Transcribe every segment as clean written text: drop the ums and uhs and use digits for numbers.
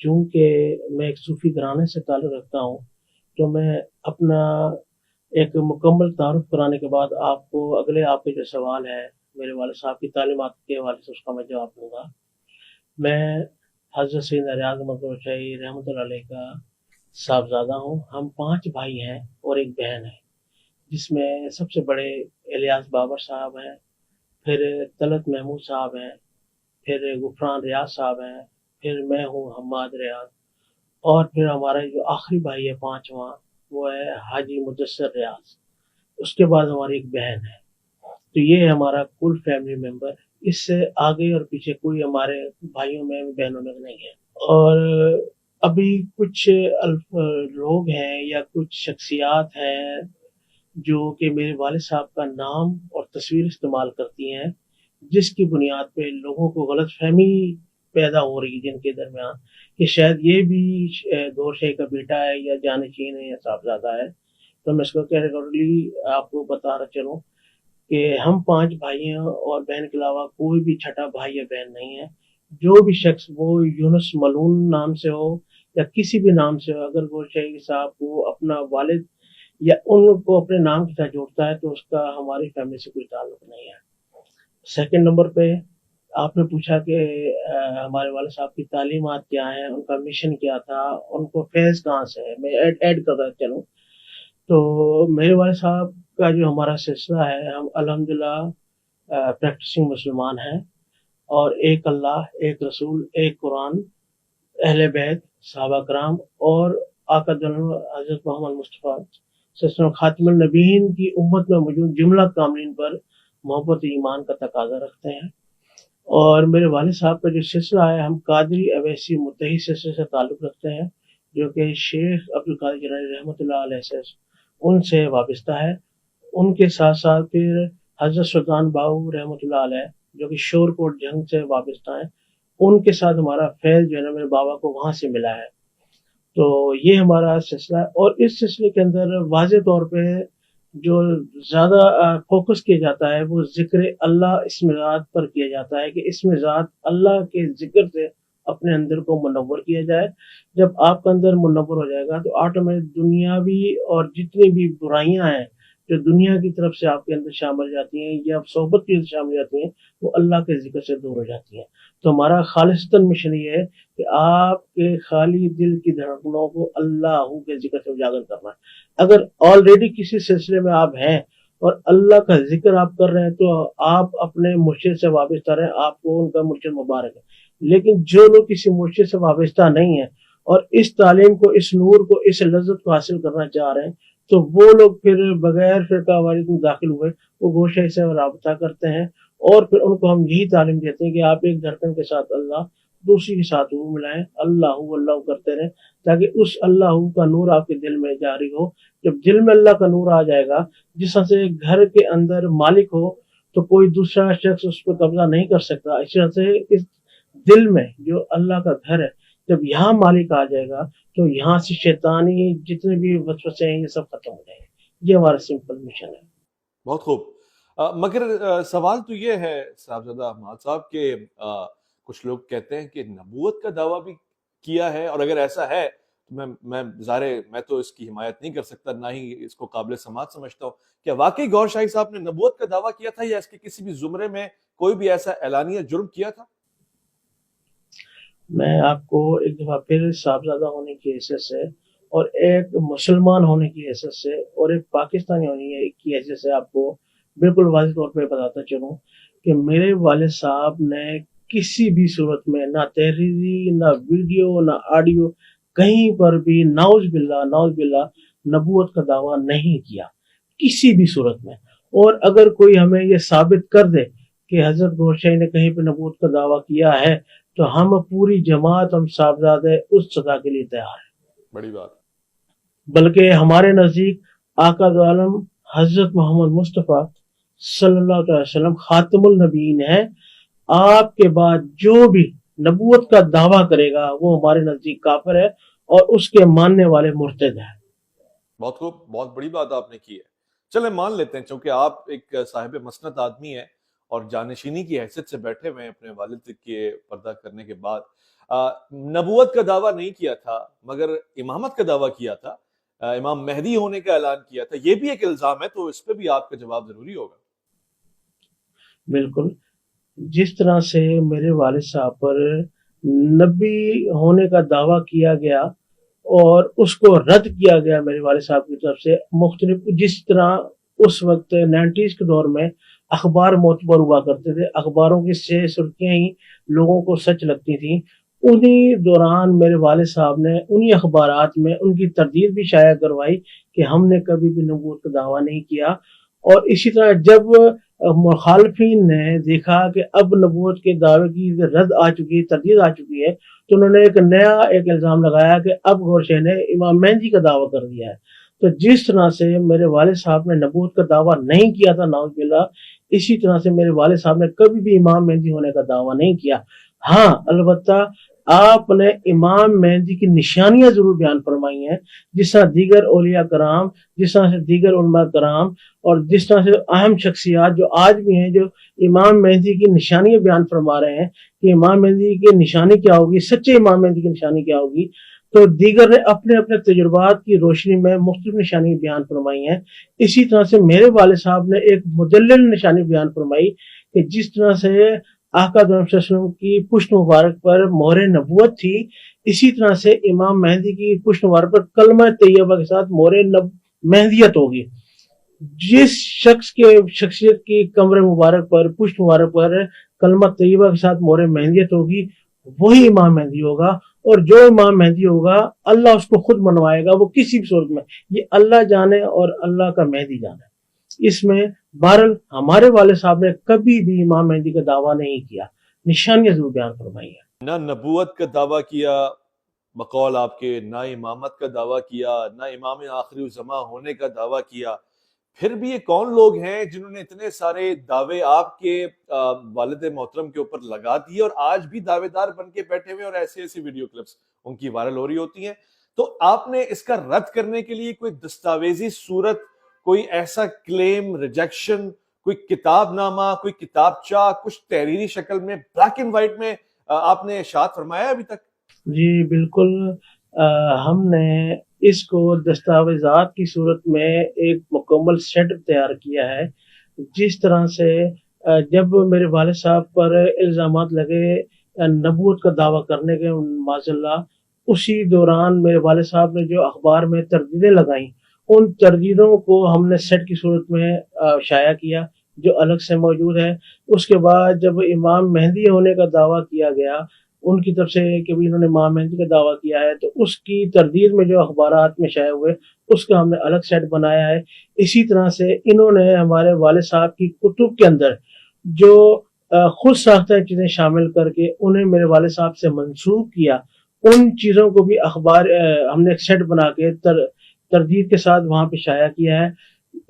چونکہ میں ایک صوفی گھرانے سے تعلق رکھتا ہوں تو میں اپنا ایک مکمل تعارف کرانے کے بعد آپ کو اگلے آپ کے جو سوال ہے میرے والد صاحب کی تعلیمات کے حوالے سے اس کا میں جواب دوں گا۔ میں حضرت سیدنا ریاض مقبول شاہی رحمۃ اللہ علیہ کا صاحبزادہ ہوں۔ ہم 5 بھائی ہیں اور ایک بہن ہے، جس میں سب سے بڑے الیاس بابر صاحب ہیں، پھر طلعت محمود صاحب ہیں، پھر غفران ریاض صاحب ہیں، پھر میں ہوں حماد ریاض، اور پھر ہمارا جو آخری بھائی ہے 5واں وہ ہے حاجی مدثر ریاض۔ اس کے بعد ہماری ایک بہن ہے۔ تو یہ ہے ہمارا کل فیملی ممبر۔ اس سے آگے اور پیچھے کوئی ہمارے بھائیوں میں بہنوں میں نہیں ہے۔ اور ابھی کچھ لوگ ہیں یا کچھ شخصیات ہیں جو کہ میرے والد صاحب کا نام اور تصویر استعمال کرتی ہیں، جس کی بنیاد پہ لوگوں کو غلط فہمی پیدا ہو رہی ہے جن کے درمیان کہ شاید یہ بھی گور شاہی کا بیٹا ہے یا جانشین ہے یا صاحبزادہ ہے۔ تو میں اس کو کیٹیگورلی آپ کو بتا رہا چلوں کہ ہم 5 بھائی ہیں اور بہن کے علاوہ کوئی بھی چھٹا بھائی یا بہن نہیں ہے۔ جو بھی شخص وہ یونس ملون نام سے ہو یا کسی بھی نام سے ہو، اگر گور شاہی صاحب کو اپنا والد یا ان کو اپنے نام کے ساتھ جوڑتا ہے تو اس کا ہماری فیملی سے کوئی تعلق نہیں ہے۔ سیکنڈ نمبر پہ آپ نے پوچھا کہ ہمارے والد صاحب کی تعلیمات کیا ہیں، ان کا مشن کیا تھا، ان کو فیض کہاں سے ہے۔ میں ایڈ کرتا چلوں تو میرے والد صاحب کا جو ہمارا سلسلہ ہے، ہم الحمدللہ پریکٹسنگ مسلمان ہیں، اور ایک اللہ، ایک رسول، ایک قرآن، اہل بیت، صحابہ کرام اور آقا حضرت محمد مصطفیٰ صلی اللہ علیہ وسلم خاتم النبیین کی امت میں موجود جملہ کاملین پر محبت ایمان کا تقاضا رکھتے ہیں۔ اور میرے والد صاحب کا جو سلسلہ ہے، ہم قادری اویسی متحد سلسلے سے تعلق رکھتے ہیں، جو کہ شیخ عبدالقادر جیلانی رحمۃ اللہ علیہ سے ان سے وابستہ ہے۔ ان کے ساتھ ساتھ پھر حضرت سلطان باہو رحمۃ اللہ علیہ جو کہ شور کوٹ جنگ سے وابستہ ہیں، ان کے ساتھ ہمارا فیض جو ہے نا میرے بابا کو وہاں سے ملا ہے۔ تو یہ ہمارا سلسلہ ہے، اور اس سلسلے کے اندر واضح طور پہ جو زیادہ فوکس کیا جاتا ہے وہ ذکر اللہ اسم ذات پر کیا جاتا ہے، کہ اسم ذات اللہ کے ذکر سے اپنے اندر کو منور کیا جائے۔ جب آپ کا اندر منور ہو جائے گا تو آٹومیٹک دنیاوی اور جتنی بھی برائیاں ہیں جو دنیا کی طرف سے آپ کے اندر شامل جاتی ہیں یا صحبت کی شامل جاتی ہیں، وہ اللہ کے ذکر سے دور ہو جاتی ہیں۔ تو ہمارا خالصتاً مشن یہ ہے کہ آپ کے خالی دل کی دھڑکنوں کو اللہ کے ذکر سے اجاگر کرنا ہے۔ اگر آلریڈی کسی سلسلے میں آپ ہیں اور اللہ کا ذکر آپ کر رہے ہیں تو آپ اپنے مرشد سے وابستہ رہیں، آپ کو ان کا مرشد مبارک ہے۔ لیکن جو لوگ کسی مرشد سے وابستہ نہیں ہیں اور اس تعلیم کو، اس نور کو، اس لذت کو حاصل کرنا چاہ رہے ہیں، تو وہ لوگ پھر بغیر فرقہ واریت میں داخل ہوئے وہ گور شاہی سے رابطہ کرتے ہیں، اور پھر ان کو ہم یہی تعلیم دیتے ہیں کہ آپ ایک دھڑکن کے ساتھ اللہ، دوسری کے ساتھ وہ ملائیں، اللہ کرتے رہیں، تاکہ اس اللہ کا نور آپ کے دل میں جاری ہو۔ جب دل میں اللہ کا نور آ جائے گا، جس طرح سے گھر کے اندر مالک ہو تو کوئی دوسرا شخص اس پہ قبضہ نہیں کر سکتا، اس طرح سے اس دل میں جو اللہ کا گھر ہے، جب یہاں مالک آ جائے گا تو یہاں سے شیطانی جتنے بھی وسوسے ہیں یہ سب ختم ہو جائیں گے۔ یہ ہمارا سمپل مشن ہے۔ بہت خوب۔ مگر سوال تو یہ ہے صاحبزادہ احمد صاحب کہ کچھ لوگ کہتے ہیں کہ نبوت کا دعویٰ بھی کیا ہے، اور اگر ایسا ہے تو میں تو اس کی حمایت نہیں کر سکتا، نہ ہی اس کو قابل سماعت سمجھتا ہوں۔ کیا واقعی گور شاہی صاحب نے نبوت کا دعویٰ کیا تھا، یا اس کے کسی بھی زمرے میں کوئی بھی ایسا اعلانیہ جرم کیا تھا؟ میں آپ کو ایک دفعہ پھر صاحبزادہ ہونے کی حیثیت سے اور ایک مسلمان ہونے کی حیثیت سے اور ایک پاکستانی ہونے کی حیثیت سے آپ کو بالکل واضح طور پہ بتاتا چلوں کہ میرے والد صاحب نے کسی بھی صورت میں نہ تحریری، نہ ویڈیو، نہ آڈیو، کہیں پر بھی نعوذ باللہ نبوت کا دعویٰ نہیں کیا کسی بھی صورت میں۔ اور اگر کوئی ہمیں یہ ثابت کر دے کہ حضرت گور شاہی نے کہیں پہ نبوت کا دعویٰ کیا ہے تو ہم پوری جماعت، ہم صاحبزادے اس سزا کے لیے تیار ہیں۔ بڑی بات۔ بلکہ ہمارے نزدیک آقا دو عالم حضرت محمد مصطفیٰ صلی اللہ علیہ وسلم خاتم النبیین ہے۔ آپ کے بعد جو بھی نبوت کا دعویٰ کرے گا وہ ہمارے نزدیک کافر ہے اور اس کے ماننے والے مرتد ہیں۔ بہت خوب، بہت بڑی بات آپ نے کی ہے۔ چلیں مان لیتے ہیں، چونکہ آپ ایک صاحب مسند آدمی ہیں اور جانشینی کی حیثیت سے بیٹھے ہوئے ہیں اپنے والد کے پردہ کرنے کے بعد، نبوت کا دعویٰ نہیں کیا تھا مگر امامت کا دعویٰ کیا تھا، امام مہدی ہونے کا اعلان کیا تھا، یہ بھی ایک الزام ہے، تو اس پہ بھی آپ کا جواب ضروری ہوگا۔ بالکل، جس طرح سے میرے والد صاحب پر نبی ہونے کا دعویٰ کیا گیا اور اس کو رد کیا گیا میرے والد صاحب کی طرف سے مختلف، جس طرح اس وقت 90s کے دور میں اخبار معتبر ہوا کرتے تھے، اخباروں کی سرخیاں ہی لوگوں کو سچ لگتی تھیں، انہی دوران میرے والد صاحب نے انہی اخبارات میں ان کی تردید بھی شائع کروائی کہ ہم نے کبھی بھی نبوت کا دعویٰ نہیں کیا۔ اور اسی طرح جب مخالفین نے دیکھا کہ اب نبوت کے دعوے کی رد آ چکی ہے، تردید آ چکی ہے، تو انہوں نے ایک الزام لگایا کہ اب گورشے نے امام مہدی کا دعویٰ کر دیا ہے۔ تو جس طرح سے میرے والد صاحب نے نبوت کا دعویٰ نہیں کیا تھا نعوذ باللہ، اسی طرح سے میرے والد صاحب نے کبھی بھی امام مہدی ہونے کا دعویٰ نہیں کیا۔ ہاں، البتہ آپ نے امام مہدی کی نشانیاں ضرور بیان فرمائی ہیں، جس طرح دیگر اولیاء کرام، جس طرح سے دیگر علماء کرام، اور جس طرح سے اہم شخصیات جو آج بھی ہیں جو امام مہدی کی نشانیاں بیان فرما رہے ہیں کہ امام مہدی کی نشانی کیا ہوگی، سچے امام مہدی کی نشانی کیا ہوگی، تو دیگر نے اپنے اپنے تجربات کی روشنی میں مختلف نشانی بیان فرمائی ہیں۔ اسی طرح سے میرے والد صاحب نے ایک مدلل نشانی بیان فرمائی کہ جس طرح سے آقا دو صلی اللہ علیہ وسلم کی پشت مبارک پر مہر نبوت تھی، اسی طرح سے امام مہدی کی پشت مبارک پر کلمہ طیبہ کے ساتھ مہر مہدیت ہوگی۔ جس شخص کے شخصیت کی کمر مبارک پر، پشت مبارک پر کلمہ طیبہ کے ساتھ مہر مہدیت ہوگی، وہی امام مہدی ہوگا، اور جو امام مہدی ہوگا اللہ اس کو خود منوائے گا، وہ کسی بھی صورت میں، یہ اللہ جانے اور اللہ کا مہدی جانے۔ اس میں بہرحال ہمارے والد صاحب نے کبھی بھی امام مہدی کا دعویٰ نہیں کیا، نشانیاں ضرور بیان فرمائی ہیں۔ نہ نبوت کا دعویٰ کیا بقول آپ کے، نہ امامت کا دعویٰ کیا، نہ امام آخری الزماں ہونے کا دعویٰ کیا، پھر بھی یہ کون لوگ ہیں جنہوں نے اتنے سارے دعوے آپ کے والد محترم کے اوپر لگا دیے اور آج بھی دعوے دار بن کے بیٹھے ہوئے، اور ایسی ویڈیو کلپس ان کی وائرل ہو رہی ہوتی ہیں؟ تو آپ نے اس کا رد کرنے کے لیے کوئی دستاویزی صورت، کوئی ایسا کلیم، ریجیکشن، کوئی کتاب نامہ، کوئی کتابچہ، کچھ تحریری شکل میں بلیک اینڈ وائٹ میں آپ نے اشاعت فرمایا ابھی تک؟ جی بالکل، ہم نے اس کو دستاویزات کی صورت میں ایک مکمل سیٹ تیار کیا ہے۔ جس طرح سے جب میرے والد صاحب پر الزامات لگے نبوت کا دعویٰ کرنے کے معاذ اللہ، اسی دوران میرے والد صاحب نے جو اخبار میں تردیدیں لگائیں، ان تردیدوں کو ہم نے سیٹ کی صورت میں شائع کیا جو الگ سے موجود ہے۔ اس کے بعد جب امام مہدی ہونے کا دعویٰ کیا گیا ان کی طرف سے کہ بھی انہوں نے امام مہدی کا دعویٰ کیا ہے، تو اس کی تردید میں جو اخبارات میں شائع ہوئے اس کا ہم نے الگ سیٹ بنایا ہے۔ اسی طرح سے انہوں نے ہمارے والد صاحب کی کتب کے اندر جو خود ساختہ چیزیں شامل کر کے انہیں میرے والد صاحب سے منسوخ کیا، ان چیزوں کو بھی اخبار ہم نے ایک سیٹ بنا کے تردید کے ساتھ وہاں پہ شائع کیا ہے۔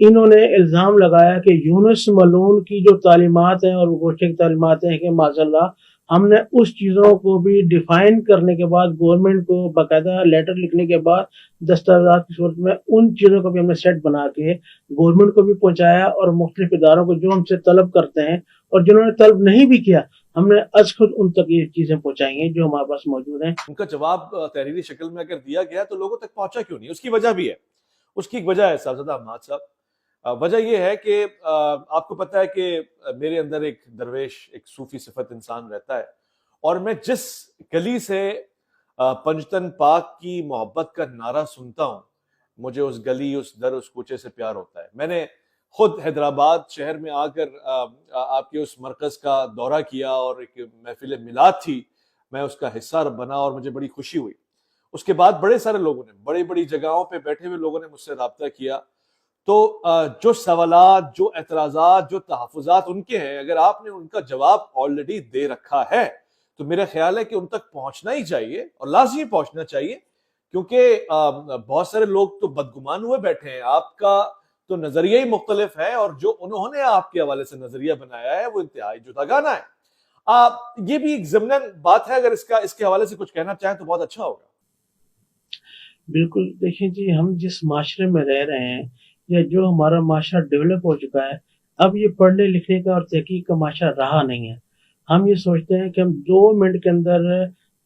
انہوں نے الزام لگایا کہ یونس ملعون کی جو تعلیمات ہیں اور گوشے کی تعلیمات ہیں کہ معاذ اللہ، ہم نے اس چیزوں کو بھی ڈیفائن کرنے کے بعد گورنمنٹ کو باقاعدہ لیٹر لکھنے کے بعد دستاویزات کی صورت میں ان چیزوں کو بھی ہم نے سیٹ بنا کے گورنمنٹ کو بھی پہنچایا، اور مختلف اداروں کو جو ہم سے طلب کرتے ہیں اور جنہوں نے طلب نہیں بھی کیا، ہم نے از خود ان تک یہ چیزیں پہنچائی ہیں جو ہمارے پاس موجود ہیں۔ ان کا جواب تحریری شکل میں اگر دیا گیا تو لوگوں تک پہنچا کیوں نہیں؟ اس کی وجہ بھی ہے، اس کی ایک وجہ ہے صاحبزادہ حماد صاحب۔ وجہ یہ ہے کہ آپ کو پتہ ہے کہ میرے اندر ایک درویش، ایک صوفی صفت انسان رہتا ہے، اور میں جس گلی سے پنجتن پاک کی محبت کا نعرہ سنتا ہوں، مجھے اس گلی، اس در، اس کوچے سے پیار ہوتا ہے۔ میں نے خود حیدرآباد شہر میں آ کر آپ کے اس مرکز کا دورہ کیا اور ایک محفل میلاد تھی، میں اس کا حصہ بنا اور مجھے بڑی خوشی ہوئی۔ اس کے بعد بڑے سارے لوگوں نے، بڑی بڑی جگہوں پہ بیٹھے ہوئے لوگوں نے مجھ سے رابطہ کیا، تو جو سوالات، جو اعتراضات، جو تحفظات ان کے ہیں، اگر آپ نے ان کا جواب آلریڈی دے رکھا ہے تو میرا خیال ہے کہ ان تک پہنچنا ہی چاہیے اور لازمی پہنچنا چاہیے، کیونکہ بہت سارے لوگ تو بدگمان ہوئے بیٹھے ہیں۔ آپ کا تو نظریہ ہی مختلف ہے، اور جو انہوں نے آپ کے حوالے سے نظریہ بنایا ہے وہ انتہائی جداگانہ ہے۔ یہ بھی ایک ضمناً بات ہے، اگر اس کے حوالے سے کچھ کہنا چاہیں تو بہت اچھا ہوگا۔ بالکل، دیکھیں جی، ہم جس معاشرے میں رہ رہے ہیں یا جو ہمارا معاشرہ ڈیولپ ہو چکا ہے، اب یہ پڑھنے لکھنے کا اور تحقیق کا معاشرہ رہا نہیں ہے۔ ہم یہ سوچتے ہیں کہ ہم 2 منٹ کے اندر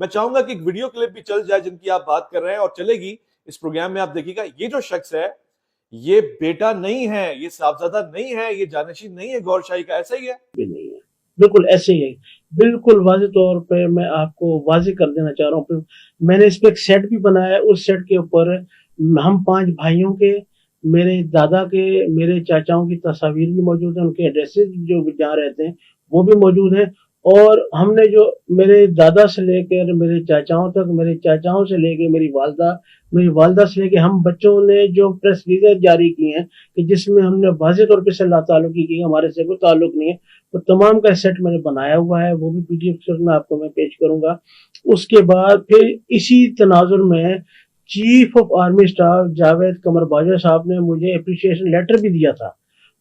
میں چاہوں گا کہ ایک ویڈیو کلپ بھی چل جائے جن کی آپ بات کر رہے ہیں، اور چلے گی اس پروگرام میں. آپ دیکھیے گا یہ جو شخص ہے یہ بیٹا نہیں ہے، یہ صاحبزادہ نہیں ہے، یہ جانشین نہیں ہے گور شاہی کا. ایسا ہی ہے؟ بھی نہیں ہے، بالکل ایسے ہی ہے. بالکل واضح طور پہ میں آپ کو واضح کر دینا چاہ رہا ہوں. میں نے اس پہ ایک سیٹ بھی بنایا ہے. اس سیٹ کے اوپر ہم 5 بھائیوں کے، میرے دادا کے، میرے چاچاؤں کی تصاویر بھی موجود ہیں، ان کے ایڈریسز جو جہاں رہتے ہیں وہ بھی موجود ہیں. اور ہم نے جو میرے دادا سے لے کر میرے چاچاؤں تک، میرے چاچاؤں سے لے کے میری والدہ سے لے کے ہم بچوں نے جو پریس ریلیز جاری کی ہیں کہ جس میں ہم نے واضح طور پہ اللہ تعلق کی ہمارے سے کوئی تعلق نہیں ہے، تو تمام کا سیٹ میں نے بنایا ہوا ہے. وہ بھی پی ڈی ایف میں آپ کو میں پیش کروں گا. اس کے بعد پھر اسی تناظر میں chief of army staff Javed Qamar Bajwa صاحب نے مجھے اپریشیشن لیٹر بھی دیا تھا.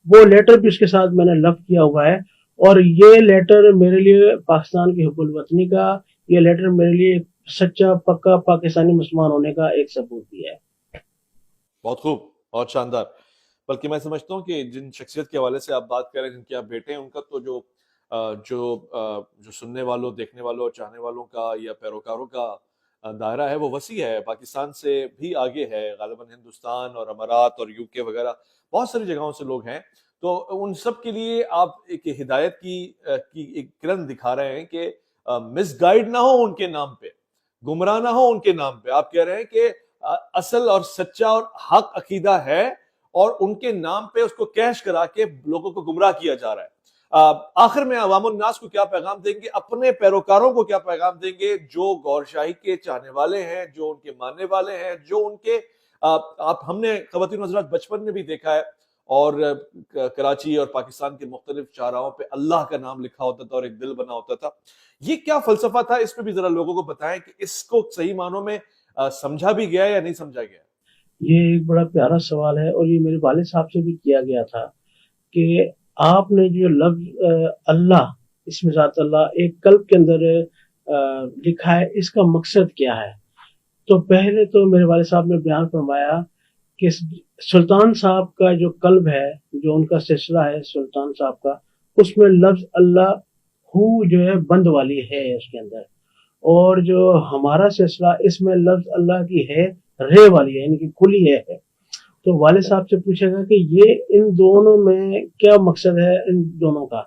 وہ لیٹر بھی اس کے ساتھ میں نے لفظ کیا ہوا ہے. اور یہ لیٹر میرے لیے پاکستان کی حب الوطنی کا، یہ لیٹر میرے لیے سچا پکا پاکستانی مسلمان ہونے کا ایک ثبوت بھی ہے. بہت خوب، بہت شاندار. بلکہ میں سمجھتا ہوں کہ جن شخصیت کے حوالے سے آپ بات کر رہے ہیں، جن کے آپ بیٹے ہیں، ان کا تو جو سننے والوں، دیکھنے والوں، چاہنے والوں کا یا پیروکاروں کا دائرہ ہے وہ وسیع ہے، پاکستان سے بھی آگے ہے. غالباً ہندوستان اور امارات اور یو کے وغیرہ بہت ساری جگہوں سے لوگ ہیں. تو ان سب کے لیے آپ ایک ہدایت کی ایک کرن دکھا رہے ہیں کہ مس گائیڈ نہ ہو ان کے نام پہ، گمراہ نہ ہو ان کے نام پہ. آپ کہہ رہے ہیں کہ اصل اور سچا اور حق عقیدہ ہے، اور ان کے نام پہ اس کو کیش کرا کے لوگوں کو گمراہ کیا جا رہا ہے. آخر میں عوام الناس کو کیا پیغام دیں گے، اپنے پیروکاروں کو کیا پیغام دیں گے جو گور شاہی کے چاہنے والے ہیں، جو ان کے ماننے والے ہیں، جو ان کے ہم نے خواتین حضرات بچپن میں بھی دیکھا ہے، اور کراچی اور پاکستان کے مختلف چوراہوں پہ اللہ کا نام لکھا ہوتا تھا اور ایک دل بنا ہوتا تھا. یہ کیا فلسفہ تھا؟ اس پہ بھی ذرا لوگوں کو بتائیں کہ اس کو صحیح معنوں میں سمجھا بھی گیا یا نہیں سمجھا گیا. یہ ایک بڑا پیارا سوال ہے، اور یہ میرے والد صاحب سے بھی کیا گیا تھا کہ آپ نے جو لفظ اللہ، اسم ذات اللہ ایک قلب کے اندر لکھا ہے، اس کا مقصد کیا ہے؟ تو پہلے تو میرے والد صاحب نے بیان فرمایا کہ سلطان صاحب کا جو قلب ہے، جو ان کا سلسلہ ہے سلطان صاحب کا، اس میں لفظ اللہ جو ہے بند والی ہے اس کے اندر. اور جو ہمارا سلسلہ، اس میں لفظ اللہ کی ہے رے والی ہے، یعنی کہ کھلی ہے. تو والد صاحب سے پوچھے گا کہ یہ ان دونوں میں کیا مقصد ہے ان دونوں کا؟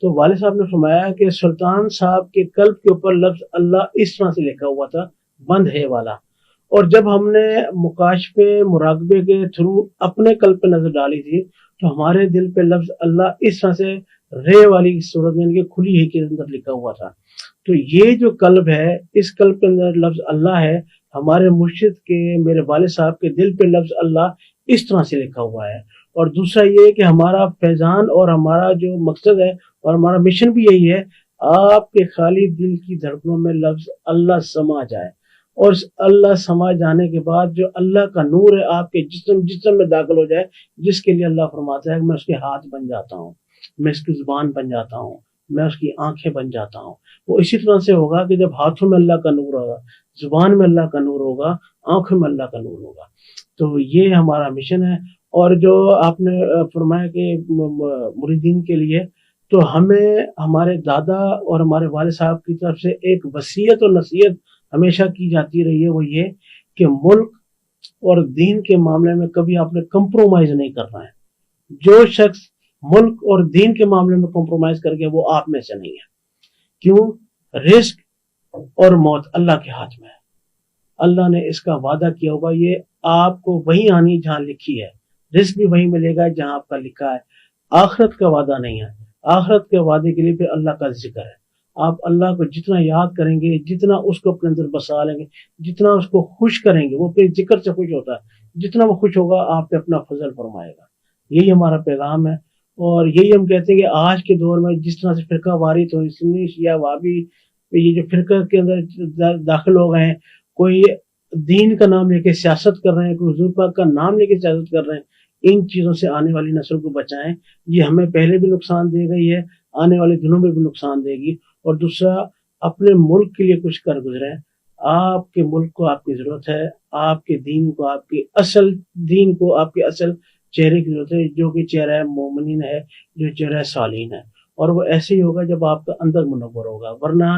تو والد صاحب نے فرمایا کہ سلطان صاحب کے قلب کے اوپر لفظ اللہ اس طرح سے لکھا ہوا تھا، بند ہے والا. اور جب ہم نے مکاشفے مراقبے کے تھرو اپنے قلب پہ نظر ڈالی تھی تو ہمارے دل پہ لفظ اللہ اس طرح سے رے والی صورت میں، کہ کھلی ہے کے اندر لکھا ہوا تھا. تو یہ جو قلب ہے، اس قلب کے اندر لفظ اللہ ہے. ہمارے مرشد کے، میرے والد صاحب کے دل پہ لفظ اللہ اس طرح سے لکھا ہوا ہے. اور دوسرا یہ کہ ہمارا فیضان اور ہمارا جو مقصد ہے اور ہمارا مشن بھی یہی ہے، آپ کے خالی دل کی دھڑکنوں میں لفظ اللہ سما جائے، اور اللہ سما جانے کے بعد جو اللہ کا نور ہے آپ کے جسم میں داخل ہو جائے، جس کے لیے اللہ فرماتا ہے کہ میں اس کے ہاتھ بن جاتا ہوں، میں اس کی زبان بن جاتا ہوں، میں اس کی آنکھیں بن جاتا ہوں. وہ اسی طرح سے ہوگا کہ جب ہاتھوں میں اللہ کا نور ہوگا، زبان میں اللہ کا نور ہوگا، آنکھوں میں اللہ کا نور ہوگا. تو یہ ہمارا مشن ہے. اور جو آپ نے فرمایا کہ مریدین کے لیے، تو ہمیں ہمارے دادا اور ہمارے والد صاحب کی طرف سے ایک وصیت اور نصیحت ہمیشہ کی جاتی رہی ہے، وہ یہ کہ ملک اور دین کے معاملے میں کبھی آپ نے کمپرومائز نہیں کرنا ہے. جو شخص ملک اور دین کے معاملے میں کمپرومائز کر کے، وہ آپ میں سے نہیں ہے. کیوں؟ رزق اور موت اللہ کے ہاتھ میں ہے. اللہ نے اس کا وعدہ کیا ہوگا، یہ آپ کو وہی آنی جہاں لکھی ہے، رزق بھی وہی ملے گا جہاں آپ کا لکھا ہے. آخرت کا وعدہ نہیں ہے. آخرت کے وعدے کے لیے پھر اللہ کا ذکر ہے. آپ اللہ کو جتنا یاد کریں گے، جتنا اس کو اپنے اندر بسا لیں گے، جتنا اس کو خوش کریں گے، وہ پھر ذکر سے خوش ہوتا ہے، جتنا وہ خوش ہوگا آپ پہ اپنا فضل فرمائے گا. یہی ہمارا پیغام ہے. اور یہی ہم کہتے ہیں کہ آج کے دور میں جس طرح سے فرقہ واری تو سنی شیعہ وابی، یہ جو فرقہ کے اندر داخل ہو گئے ہیں، کوئی دین کا نام لے کے سیاست کر رہے ہیں، کوئی حضور پاک کا نام لے کے سیاست کر رہے ہیں. ان چیزوں سے آنے والی نسل کو بچائیں. یہ ہمیں پہلے بھی نقصان دے گئی ہے، آنے والے دنوں میں بھی نقصان دے گی. اور دوسرا، اپنے ملک کے لیے کچھ کر گزریں. آپ کے ملک کو آپ کی ضرورت ہے، آپ کے دین کو، آپ کے اصل دین کو، آپ کے اصل چہرے کی ضرورت ہے، جو کہ چہرہ مومنین ہے، جو چہرہ صالحین ہے. اور وہ ایسے ہی ہوگا جب آپ کا اندر منور ہوگا. ورنہ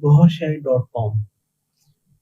gohrshahi.com।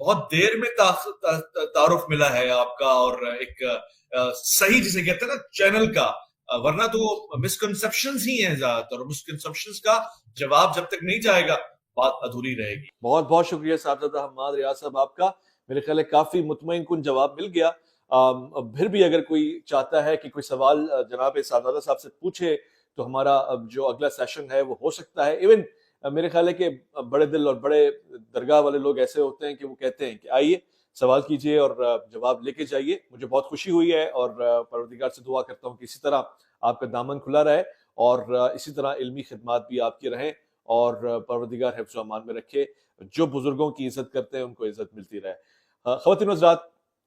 بہت دیر میں تعارف ملا ہے آپ کا اور ایک صحیح جسے کہتے ہیں نا چینل کا، ورنہ تو مسکنسپشنز ہی ہیں زیادہ تر، مسکنسپشنز کا جواب جب تک نہیں جائے گا بات ادھوری رہے گی۔ بہت بہت شکریہ صاحبزادہ حماد ریاض صاحب آپ کا، میرے خیال ہے کافی مطمئن کن جواب مل گیا۔ پھر بھی اگر کوئی چاہتا ہے کہ کوئی سوال جناب صاحبزادہ صاحب سے پوچھے تو ہمارا جو اگلا سیشن ہے وہ ہو سکتا ہے۔ ایون میرے خیال ہے کہ بڑے دل اور بڑے درگاہ والے لوگ ایسے ہوتے ہیں کہ وہ کہتے ہیں کہ آئیے سوال کیجئے اور جواب لے کے جائیے۔ مجھے بہت خوشی ہوئی ہے اور پروردگار سے دعا کرتا ہوں کہ اسی طرح آپ کا دامن کھلا رہے اور اسی طرح علمی خدمات بھی آپ کی رہیں اور پروردگار حفظ و امان میں رکھے۔ جو بزرگوں کی عزت کرتے ہیں ان کو عزت ملتی رہے۔ خواتین و حضرات،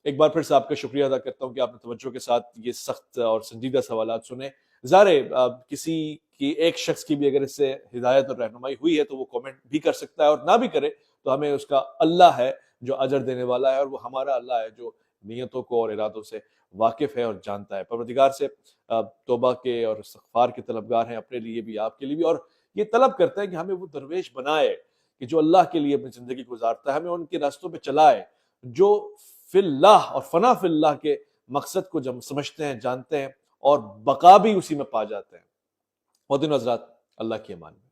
ایک بار پھر سے آپ کا شکریہ ادا کرتا ہوں کہ آپ نے توجہ کے ساتھ یہ سخت اور سنجیدہ سوالات سنے۔ ظاہر کسی کی ایک شخص کی بھی اگر اس سے ہدایت اور رہنمائی ہوئی ہے تو وہ کامنٹ بھی کر سکتا ہے، اور نہ بھی کرے تو ہمیں اس کا اللہ ہے جو اجر دینے والا ہے، اور وہ ہمارا اللہ ہے جو نیتوں کو اور ارادوں سے واقف ہے اور جانتا ہے۔ پروردگار سے توبہ کے اور استغفار کے طلبگار ہیں، اپنے لیے بھی آپ کے لیے بھی، اور یہ طلب کرتے ہیں کہ ہمیں وہ درویش بنائے کہ جو اللہ کے لیے اپنی زندگی گزارتا ہے، ہمیں ان کے راستوں پہ چلائے جو فی اللہ اور فنا فی اللہ کے مقصد کو جب سمجھتے ہیں، جانتے ہیں اور بقا بھی اسی میں پا جاتے ہیں۔ خواتین و حضرات، اللہ کی امان میں۔